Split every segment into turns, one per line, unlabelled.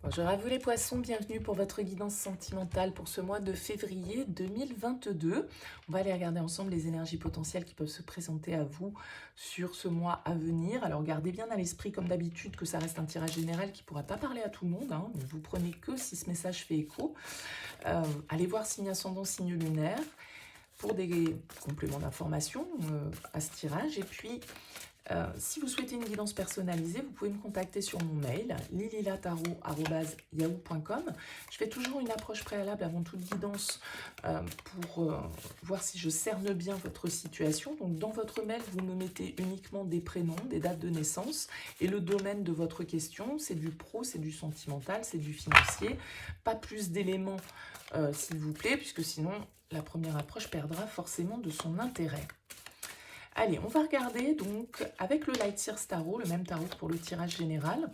Bonjour à vous les poissons, bienvenue pour votre guidance sentimentale pour ce mois de février 2022. On va aller regarder ensemble les énergies potentielles qui peuvent se présenter à vous sur ce mois à venir. Alors gardez bien à l'esprit comme d'habitude que ça reste un tirage général qui ne pourra pas parler à tout le monde. Ne vous prenez que si ce message fait écho. Allez voir signe ascendant, signe lunaire pour des compléments d'information à ce tirage. Et puis si vous souhaitez une guidance personnalisée, vous pouvez me contacter sur mon mail lililataro@yahoo.com. Je fais toujours une approche préalable avant toute guidance pour voir si je cerne bien votre situation. Donc dans votre mail, vous me mettez uniquement des prénoms, des dates de naissance et le domaine de votre question. C'est du pro, c'est du sentimental, c'est du financier. Pas plus d'éléments s'il vous plaît, puisque sinon la première approche perdra forcément de son intérêt. Allez, on va regarder donc avec le Light Seers Tarot, le même tarot que pour le tirage général,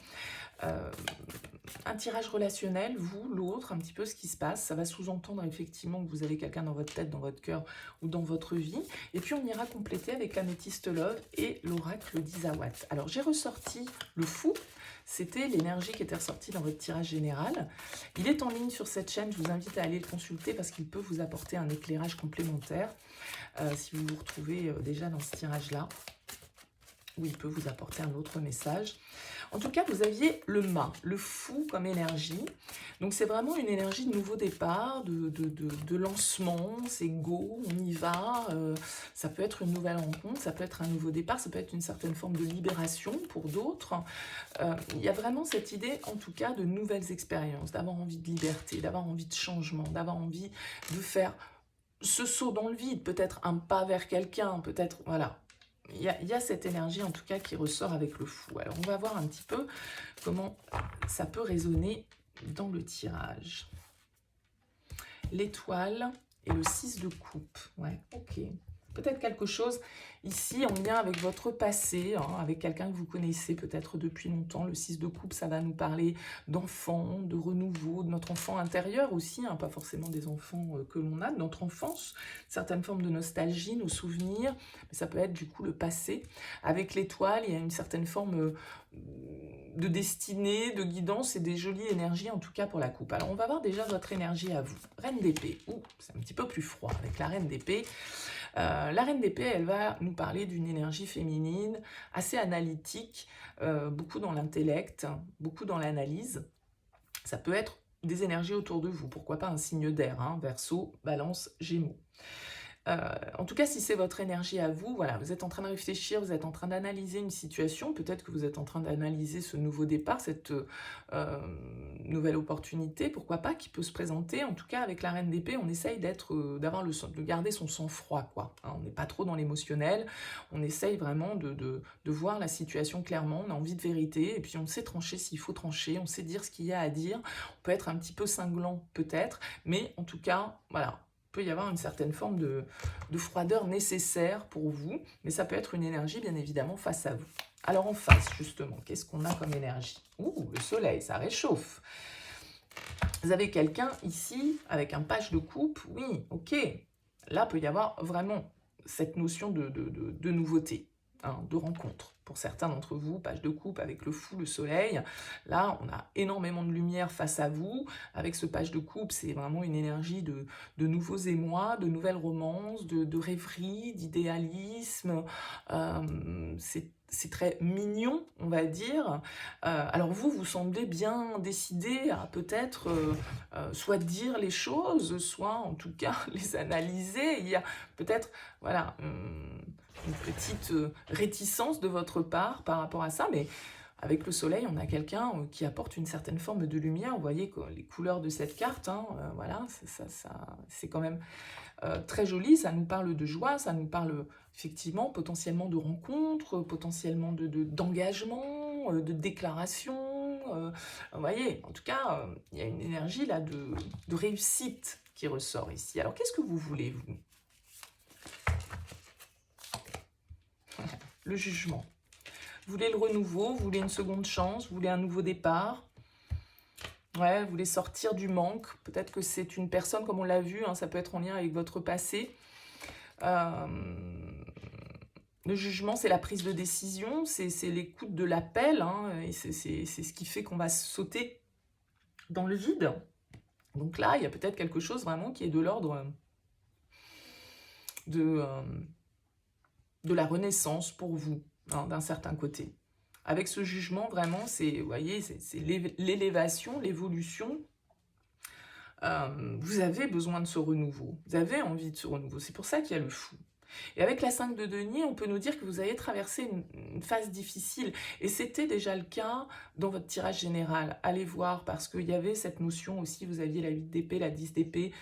un tirage relationnel, vous, l'autre, un petit peu ce qui se passe. Ça va sous-entendre effectivement que vous avez quelqu'un dans votre tête, dans votre cœur ou dans votre vie. Et puis on ira compléter avec l'améthyste Love et l'oracle d'Isawat. Alors j'ai ressorti le fou. C'était l'énergie qui était ressortie dans votre tirage général. Il est en ligne sur cette chaîne, je vous invite à aller le consulter parce qu'il peut vous apporter un éclairage complémentaire. Si vous vous retrouvez déjà dans ce tirage-là, où il peut vous apporter un autre message. En tout cas, vous aviez le mât, le fou comme énergie. Donc c'est vraiment une énergie de nouveau départ, de lancement, c'est go, on y va. Ça peut être une nouvelle rencontre, ça peut être un nouveau départ, ça peut être une certaine forme de libération pour d'autres. Il y a vraiment cette idée, en tout cas, de nouvelles expériences, d'avoir envie de liberté, d'avoir envie de changement, d'avoir envie de faire ce saut dans le vide, peut-être un pas vers quelqu'un, peut-être, voilà. Il y a cette énergie en tout cas qui ressort avec le fou. Alors on va voir un petit peu comment ça peut résonner dans le tirage. L'étoile et le 6 de coupe. Ouais, ok. Peut-être quelque chose ici en lien avec votre passé, avec quelqu'un que vous connaissez peut-être depuis longtemps. Le 6 de coupe, ça va nous parler d'enfants, de renouveau, de notre enfant intérieur aussi, pas forcément des enfants que l'on a, de notre enfance, certaines formes de nostalgie, nos souvenirs, mais ça peut être du coup le passé. Avec l'étoile, il y a une certaine forme de destinée, de guidance et des jolies énergies en tout cas pour la coupe. Alors on va voir déjà votre énergie à vous. Reine d'épée, c'est un petit peu plus froid avec la reine d'épée. La reine d'épée, elle va nous parler d'une énergie féminine assez analytique, beaucoup dans l'intellect, beaucoup dans l'analyse. Ça peut être des énergies autour de vous, pourquoi pas un signe d'air, Verseau, Balance, Gémeaux. En tout cas, si c'est votre énergie à vous, voilà, vous êtes en train de réfléchir, vous êtes en train d'analyser une situation, peut-être que vous êtes en train d'analyser ce nouveau départ, cette nouvelle opportunité, pourquoi pas, qui peut se présenter. En tout cas, avec la reine d'épée, on essaye de garder son sang-froid, quoi. On n'est pas trop dans l'émotionnel, on essaye vraiment de voir la situation clairement, on a envie de vérité, et puis on sait trancher s'il faut trancher, on sait dire ce qu'il y a à dire, on peut être un petit peu cinglant peut-être, mais en tout cas, voilà, peut y avoir une certaine forme de froideur nécessaire pour vous, mais ça peut être une énergie bien évidemment face à vous. Alors en face justement, qu'est-ce qu'on a comme énergie? Le soleil, ça réchauffe. Vous avez quelqu'un ici avec un page de coupe, oui, ok. Là peut y avoir vraiment cette notion de nouveauté, de rencontre. Pour certains d'entre vous, page de coupe avec le fou, le soleil, là on a énormément de lumière face à vous. Avec ce page de coupe, c'est vraiment une énergie de nouveaux émois, de nouvelles romances, de rêverie, d'idéalisme. C'est très mignon, on va dire. Alors vous semblez bien décidé à peut-être soit dire les choses, soit en tout cas les analyser. Il y a peut-être, voilà, une petite réticence de votre part par rapport à ça, mais avec le soleil, on a quelqu'un qui apporte une certaine forme de lumière. Vous voyez les couleurs de cette carte, voilà, c'est quand même très joli. Ça nous parle de joie, ça nous parle effectivement potentiellement de rencontres, potentiellement d'engagement, de déclaration. Vous voyez, en tout cas, il y a une énergie là de réussite qui ressort ici. Alors, qu'est-ce que vous voulez, vous? Le jugement. Vous voulez le renouveau, vous voulez une seconde chance, vous voulez un nouveau départ. Ouais, vous voulez sortir du manque. Peut-être que c'est une personne, comme on l'a vu, ça peut être en lien avec votre passé. Le jugement, c'est la prise de décision, c'est l'écoute de l'appel, et c'est ce qui fait qu'on va sauter dans le vide. Donc là, il y a peut-être quelque chose vraiment qui est de l'ordre de la renaissance pour vous, hein, d'un certain côté. Avec ce jugement, vraiment, c'est, vous voyez, c'est l'élévation, l'évolution. Vous avez besoin de ce renouveau. Vous avez envie de ce renouveau. C'est pour ça qu'il y a le fou. Et avec la 5 de denier, on peut nous dire que vous avez traversé une phase difficile. Et c'était déjà le cas dans votre tirage général. Allez voir, parce qu'il y avait cette notion aussi, vous aviez la 8 d'épée, la 10 d'épée.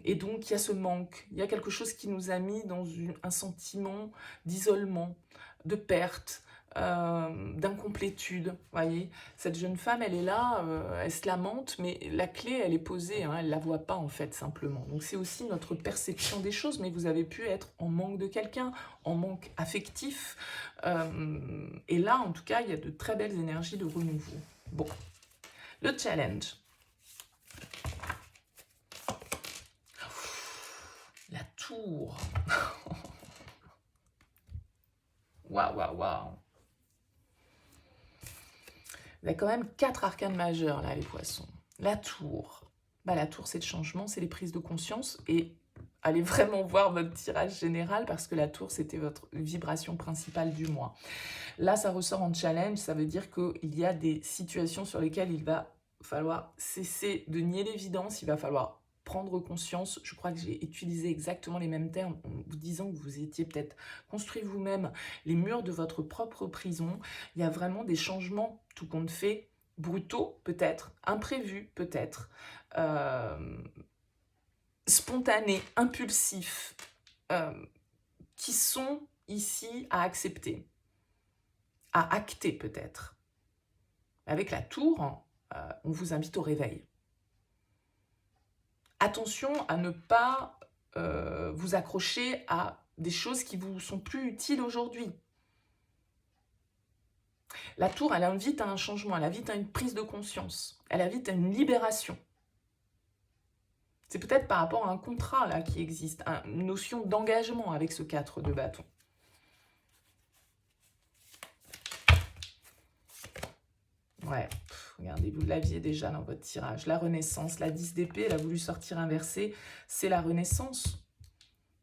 Et donc, il y a ce manque. Il y a quelque chose qui nous a mis dans un sentiment d'isolement, de perte, d'incomplétude, voyez. Cette jeune femme, elle est là, elle se lamente, mais la clé, elle est posée, hein, elle ne la voit pas en fait, simplement. Donc c'est aussi notre perception des choses, mais vous avez pu être en manque de quelqu'un, en manque affectif, et là, en tout cas, il y a de très belles énergies de renouveau. Bon, le challenge. La tour. Waouh, waouh, waouh. Il y a quand même 4 arcanes majeurs, là, les poissons. La tour. Bah, la tour, c'est le changement, c'est les prises de conscience. Et allez vraiment voir votre tirage général, parce que la tour, c'était votre vibration principale du mois. Là, ça ressort en challenge, ça veut dire qu'il y a des situations sur lesquelles il va falloir cesser de nier l'évidence, il va falloir prendre conscience. Je crois que j'ai utilisé exactement les mêmes termes en vous disant que vous étiez peut-être construit vous-même les murs de votre propre prison. Il y a vraiment des changements tout compte fait, brutaux peut-être, imprévus peut-être, spontanés, impulsifs, qui sont ici à accepter, à acter peut-être. Avec la tour, on vous invite au réveil. Attention à ne pas vous accrocher à des choses qui vous sont plus utiles aujourd'hui. La tour, elle invite à un changement, elle invite à une prise de conscience, elle invite à une libération. C'est peut-être par rapport à un contrat là qui existe, une notion d'engagement avec ce 4 de bâton. Ouais, regardez, vous l'aviez déjà dans votre tirage. La renaissance, la 10 d'épée, elle a voulu sortir inversée, c'est la renaissance.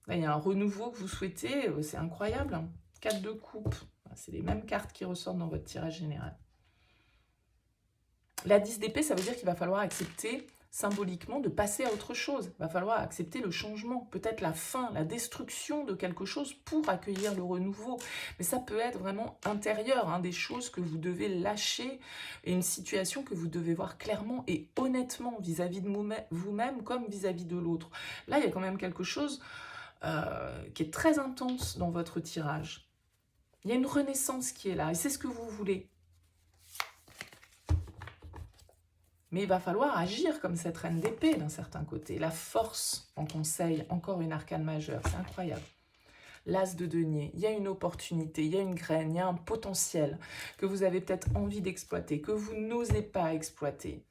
Là, il y a un renouveau que vous souhaitez, c'est incroyable. 4 de coupe, c'est les mêmes cartes qui ressortent dans votre tirage général. La 10 d'épée, ça veut dire qu'il va falloir accepter symboliquement de passer à autre chose. Il va falloir accepter le changement, peut-être la fin, la destruction de quelque chose pour accueillir le renouveau. Mais ça peut être vraiment intérieur, hein, des choses que vous devez lâcher et une situation que vous devez voir clairement et honnêtement vis-à-vis de vous-même comme vis-à-vis de l'autre. Là, il y a quand même quelque chose qui est très intense dans votre tirage. Il y a une renaissance qui est là et c'est ce que vous voulez. Mais il va falloir agir comme cette reine d'épée d'un certain côté. La force en conseil, encore une arcane majeure, c'est incroyable. L'as de denier, il y a une opportunité, il y a une graine, il y a un potentiel que vous avez peut-être envie d'exploiter, que vous n'osez pas exploiter.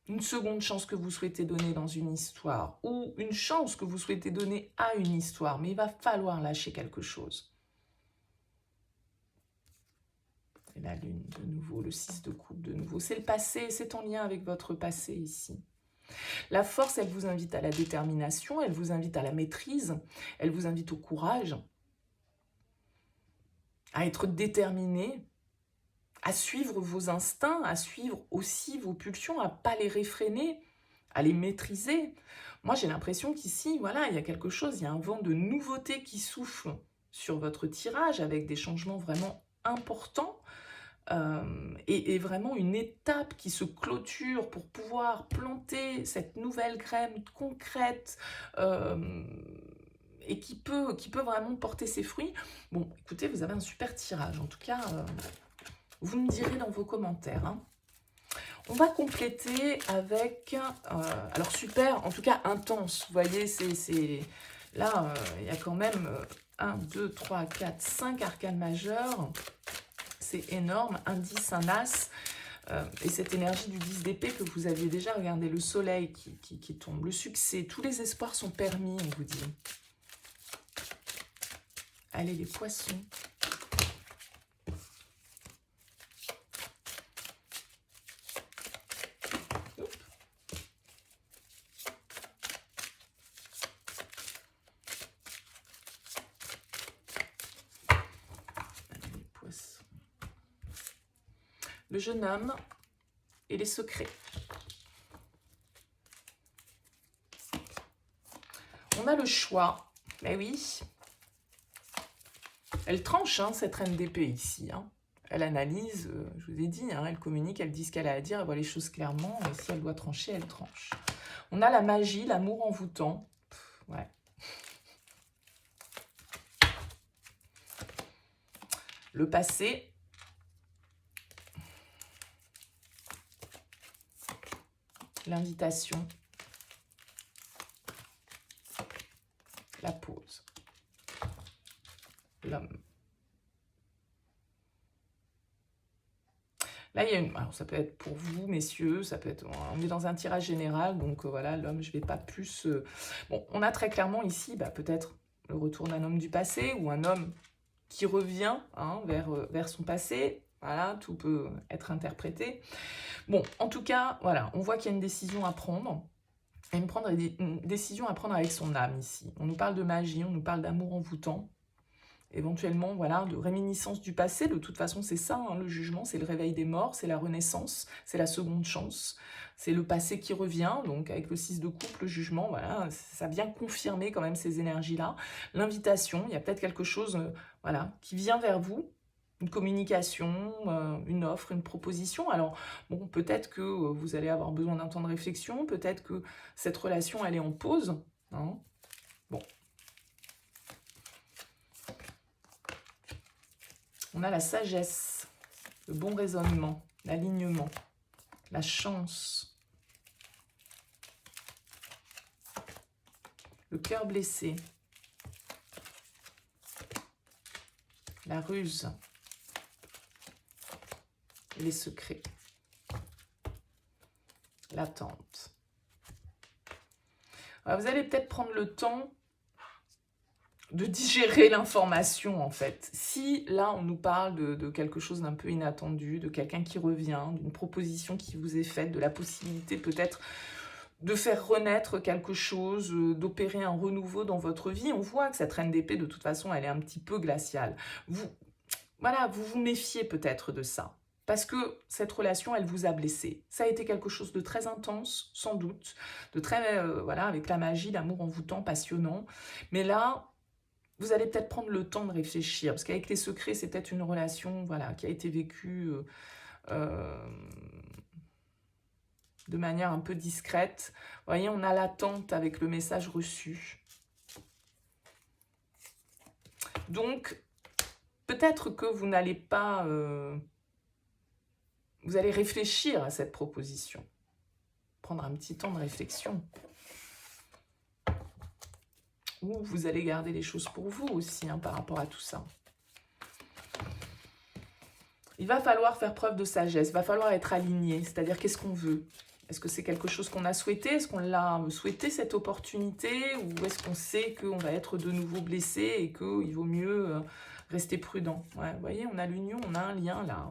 Une seconde chance que vous souhaitez donner dans une histoire ou une chance que vous souhaitez donner à une histoire, mais il va falloir lâcher quelque chose. Et la lune, de nouveau, le 6 de coupe, de nouveau. C'est le passé, c'est en lien avec votre passé ici. La force, elle vous invite à la détermination, elle vous invite à la maîtrise, elle vous invite au courage, à être déterminé, à suivre vos instincts, à suivre aussi vos pulsions, à ne pas les réfréner, à les maîtriser. Moi, j'ai l'impression qu'ici, voilà, il y a quelque chose, il y a un vent de nouveauté qui souffle sur votre tirage avec des changements vraiment importants. Et vraiment une étape qui se clôture pour pouvoir planter cette nouvelle graine concrète et qui peut vraiment porter ses fruits. Bon, écoutez, vous avez un super tirage. En tout cas, vous me direz dans vos commentaires. Hein. On va compléter avec, alors super, en tout cas intense. Vous voyez, là, il y a quand même 1, 2, 3, 4, 5 arcanes majeures. C'est énorme, un 10, un as, et cette énergie du 10 d'épée que vous aviez déjà, regardez, le soleil qui tombe, le succès, tous les espoirs sont permis, on vous dit. Allez, les poissons. le jeune homme et les secrets. On a le choix. Mais oui. Elle tranche, hein, cette reine d'épée ici. Hein. Elle analyse, je vous ai dit, hein, elle communique, elle dit ce qu'elle a à dire, elle voit les choses clairement. Et si elle doit trancher, elle tranche. On a la magie, l'amour envoûtant. Ouais. Le passé. L'invitation. La pause. L'homme. Là, il y a une... Alors, ça peut être pour vous, messieurs, ça peut être... On est dans un tirage général, donc voilà, l'homme, je ne vais pas plus... Bon, on a très clairement ici, peut-être le retour d'un homme du passé, ou un homme qui revient hein, vers son passé. Voilà, tout peut être interprété. Bon, en tout cas, voilà, on voit qu'il y a une décision à prendre. Une décision à prendre avec son âme ici. On nous parle de magie, on nous parle d'amour envoûtant. Éventuellement, voilà, de réminiscence du passé. De toute façon, c'est ça, hein, le jugement, c'est le réveil des morts, c'est la renaissance, c'est la seconde chance. C'est le passé qui revient, donc avec le 6 de coupe, le jugement, voilà, ça vient confirmer quand même ces énergies-là. L'invitation, il y a peut-être quelque chose voilà, qui vient vers vous, une communication, une offre, une proposition. Alors, bon, peut-être que vous allez avoir besoin d'un temps de réflexion, peut-être que cette relation, elle est en pause. Hein. Bon. On a la sagesse, le bon raisonnement, l'alignement, la chance, le cœur blessé, la ruse, les secrets, l'attente. Vous allez peut-être prendre le temps de digérer l'information, en fait. Si, là, on nous parle de quelque chose d'un peu inattendu, de quelqu'un qui revient, d'une proposition qui vous est faite, de la possibilité peut-être de faire renaître quelque chose, d'opérer un renouveau dans votre vie, on voit que cette reine d'épée, de toute façon, elle est un petit peu glaciale. Voilà, vous vous méfiez peut-être de ça. Parce que cette relation, elle vous a blessé. Ça a été quelque chose de très intense, sans doute, de très, voilà, avec la magie, l'amour envoûtant, passionnant. Mais là, vous allez peut-être prendre le temps de réfléchir, parce qu'avec les secrets, c'est peut-être une relation voilà, qui a été vécue de manière un peu discrète. Vous voyez, on a l'attente avec le message reçu. Donc, peut-être que vous n'allez pas... vous allez réfléchir à cette proposition. Prendre un petit temps de réflexion. Ou vous allez garder les choses pour vous aussi, hein, par rapport à tout ça. Il va falloir faire preuve de sagesse, il va falloir être aligné, c'est-à-dire qu'est-ce qu'on veut. Est-ce que c'est quelque chose qu'on a souhaité? Est-ce qu'on l'a souhaité, cette opportunité? Ou est-ce qu'on sait qu'on va être de nouveau blessé et qu'il vaut mieux rester prudent? Ouais, vous voyez, on a l'union, on a un lien là.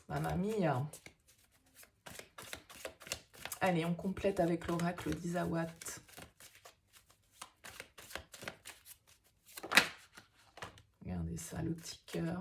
Mamma mia. Allez, on complète avec l'oracle d'Isawat. Regardez ça, le petit cœur.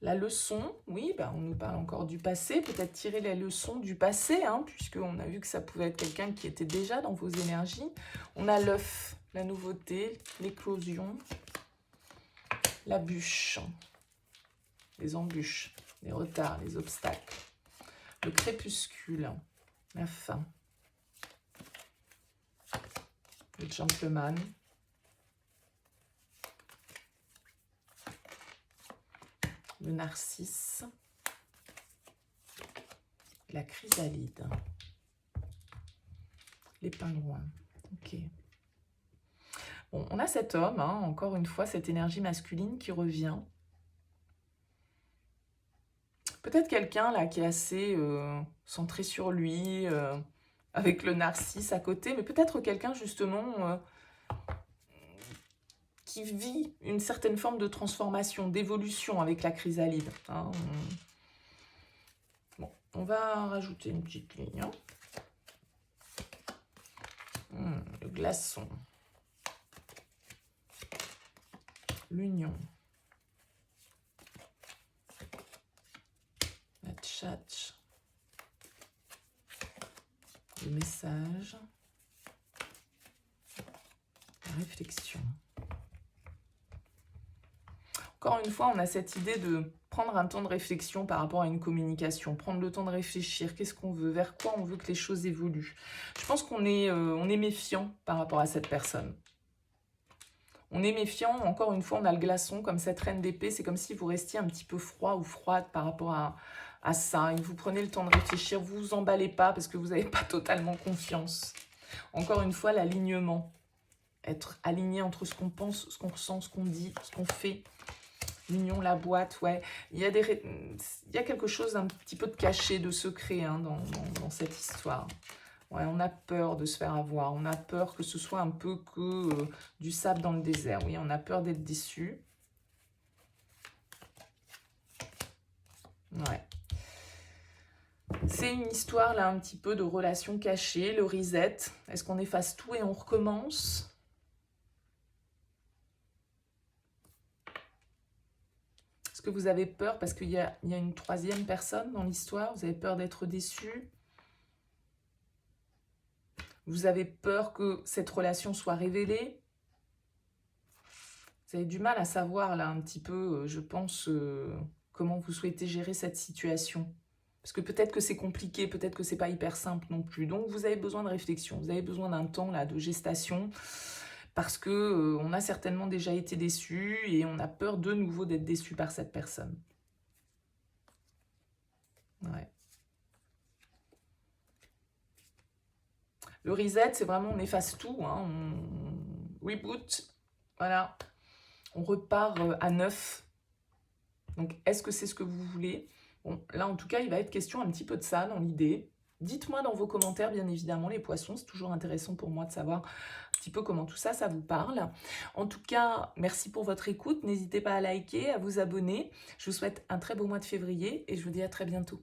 La leçon, oui, on nous parle encore du passé, peut-être tirer les leçons du passé, hein, puisqu'on a vu que ça pouvait être quelqu'un qui était déjà dans vos énergies. On a l'œuf, la nouveauté, l'éclosion, la bûche, les embûches, les retards, les obstacles, le crépuscule, la fin, le gentleman, le narcisse, la chrysalide, les pingouins. Ok. Bon, on a cet homme, hein, encore une fois, cette énergie masculine qui revient. Peut-être quelqu'un là qui est assez centré sur lui, avec le narcisse à côté, mais peut-être quelqu'un justement qui vit une certaine forme de transformation, d'évolution avec la chrysalide. Hein. Bon, on va rajouter une petite ligne. Hein. Le glaçon. L'union. La tchatch. Le message. La réflexion. Encore une fois, on a cette idée de prendre un temps de réflexion par rapport à une communication, prendre le temps de réfléchir, qu'est-ce qu'on veut, vers quoi on veut que les choses évoluent. Je pense qu'on est, on est méfiant par rapport à cette personne. On est méfiant, encore une fois, on a le glaçon comme cette reine d'épée, c'est comme si vous restiez un petit peu froid ou froide par rapport à ça. Et vous prenez le temps de réfléchir, vous vous emballez pas parce que vous n'avez pas totalement confiance. Encore une fois, l'alignement. Être aligné entre ce qu'on pense, ce qu'on ressent, ce qu'on dit, ce qu'on fait. L'union, la boîte, ouais. Il y a quelque chose d'un petit peu de caché, de secret hein, dans cette histoire. Ouais, on a peur de se faire avoir. On a peur que ce soit un peu que du sable dans le désert. Oui, on a peur d'être déçu. Ouais. C'est une histoire, là, un petit peu de relation cachée. Le reset. Est-ce qu'on efface tout et on recommence ? Est-ce que vous avez peur parce qu'il y a une troisième personne dans l'histoire? Vous avez peur d'être déçu? Vous avez peur que cette relation soit révélée? Vous avez du mal à savoir, là, un petit peu, je pense, comment vous souhaitez gérer cette situation. Parce que peut-être que c'est compliqué, peut-être que c'est pas hyper simple non plus. Donc, vous avez besoin de réflexion, vous avez besoin d'un temps, là, de gestation, parce que on a certainement déjà été déçu et on a peur de nouveau d'être déçu par cette personne. Ouais. Le reset, c'est vraiment on efface tout, hein, on reboot, voilà, on repart à neuf. Donc, est-ce que c'est ce que vous voulez? Bon, là, en tout cas, il va être question un petit peu de ça dans l'idée. Dites-moi dans vos commentaires, bien évidemment, les poissons. C'est toujours intéressant pour moi de savoir un petit peu comment tout ça, ça vous parle. En tout cas, merci pour votre écoute. N'hésitez pas à liker, à vous abonner. Je vous souhaite un très beau mois de février et je vous dis à très bientôt.